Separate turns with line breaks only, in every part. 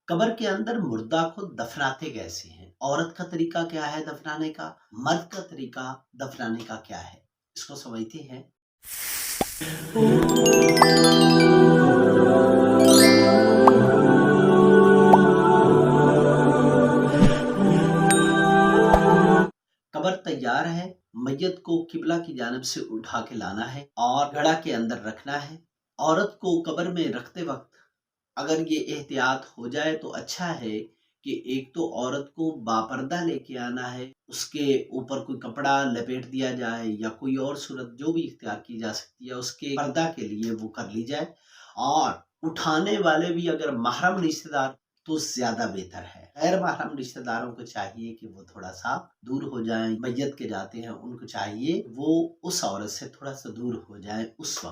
कब्र के अंदर मुर्दा को दफनाते कैसे हैं? औरत का तरीका क्या है दफनाने का? मर्द का तरीका दफनाने का क्या है? इसको समझते हैं। कब्र तैयार है, मैयत को किबला की जानिब से उठा के लाना है और घड़ा के अंदर रखना है। औरत को कब्र में रखते वक्त अगर ये एहतियात हो जाए तो अच्छा है कि एक तो औरत को बापर्दा लेके आना है, उसके ऊपर कोई कपड़ा लपेट दिया जाए या कोई और सूरत जो भी इख्तियार की जा सकती है उसके पर्दा के लिए वो कर ली जाए। और उठाने वाले भी अगर महरम रिश्तेदार तो ज्यादा बेहतर है। गैर महरम रिश्तेदारों को चाहिए कि वो थोड़ा सा दूर हो जाएं। मैयत के जाते हैं उनको चाहिए वो उस औरत से थोड़ा सा दूर हो जाएं उस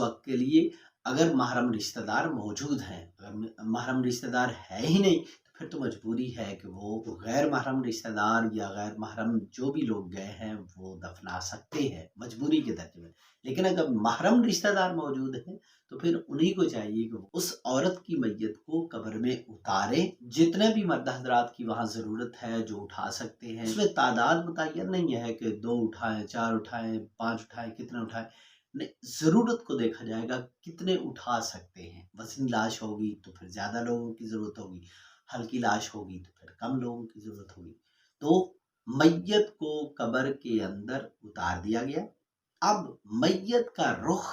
वक्त के लिए अगर महरम रिश्तेदार मौजूद हैं। अगर महरम रिश्तेदार है ही नहीं तो फिर तो मजबूरी है कि वो गैर महरम रिश्तेदार या गैर महरम जो भी लोग गए हैं वो दफना सकते हैं मजबूरी के दर्जे में। लेकिन अगर महरम रिश्तेदार मौजूद हैं तो फिर उन्हीं को चाहिए कि उस औरत की मैयत को कब्र में उतारे। जितने भी मर्द हजरात की वहाँ जरूरत है जो उठा सकते हैं, उसमें तादाद मुतय्यन नहीं है कि 2 उठाएं, 4 उठाएं, 5 उठाएं, कितने उठाएं। जरूरत को देखा जाएगा कितने उठा सकते हैं। वजनी लाश होगी तो फिर ज्यादा लोगों की जरूरत होगी, हल्की लाश होगी तो फिर कम लोगों की जरूरत होगी। तो मैयत को कब्र के अंदर उतार दिया गया। अब मैयत का रुख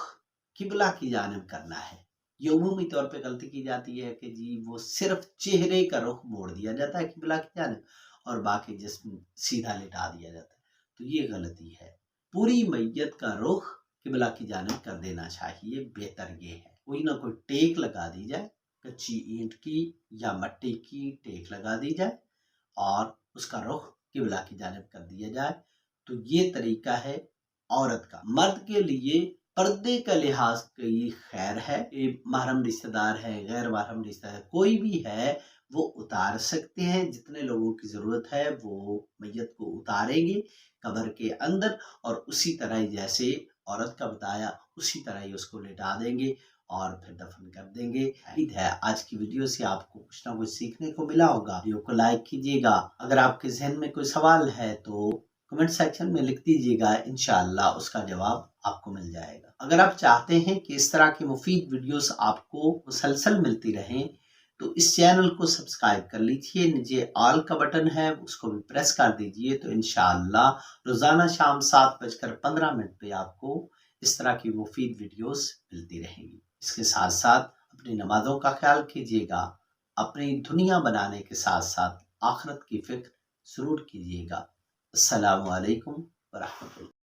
किबला की जानिब करना है। ये उमूमी तौर पे गलती की जाती है कि जी वो सिर्फ चेहरे का रुख मोड़ दिया जाता है किबला की जानिब और बाकी जिस्म सीधा लिटा दिया जाता है, तो ये गलती है। पूरी मैयत का रुख किबला की जानिब कर देना चाहिए। बेहतर ये है कोई ना कोई टेक लगा दी जाए, कच्ची ईंट की या मट्टी की टेक लगा दी जाए और उसका रुख किबला की जानिब कर दिया जाए। तो ये तरीका है औरत का। मर्द के लिए पर्दे का लिहाज की खैर है। महरम रिश्तेदार है, गैर महरम रिश्तेदार कोई भी है वो उतार सकते हैं। जितने लोगों की जरूरत है वो मैयत को उतारेंगे कब्र के अंदर और उसी तरह ही जैसे औरत का बताया उसी तरह ही उसको लिटा देंगे और फिर दफन कर देंगे। उम्मीद है आज की वीडियो से आपको कुछ ना कुछ सीखने को मिला होगा। वीडियो को लाइक कीजिएगा। अगर आपके जहन में कोई सवाल है तो कमेंट सेक्शन में लिख दीजिएगा, इंशाअल्लाह उसका जवाब आपको मिल जाएगा। अगर आप चाहते हैं कि इस तरह की मुफीद वीडियोस आपको मुसलसल मिलती रहें तो इस चैनल को सब्सक्राइब कर लीजिए। नीचे ऑल का बटन है उसको भी प्रेस कर दीजिए तो इंशाअल्लाह रोजाना शाम 7:15 पे आपको इस तरह की मुफीद वीडियोस मिलती रहेंगी। इसके साथ साथ अपनी नमाजों का ख्याल कीजिएगा। अपनी दुनिया बनाने के साथ साथ आखिरत की फिक्र जरूर कीजिएगा। अस्सलामु अलैकुम व रहमतुल्लाह।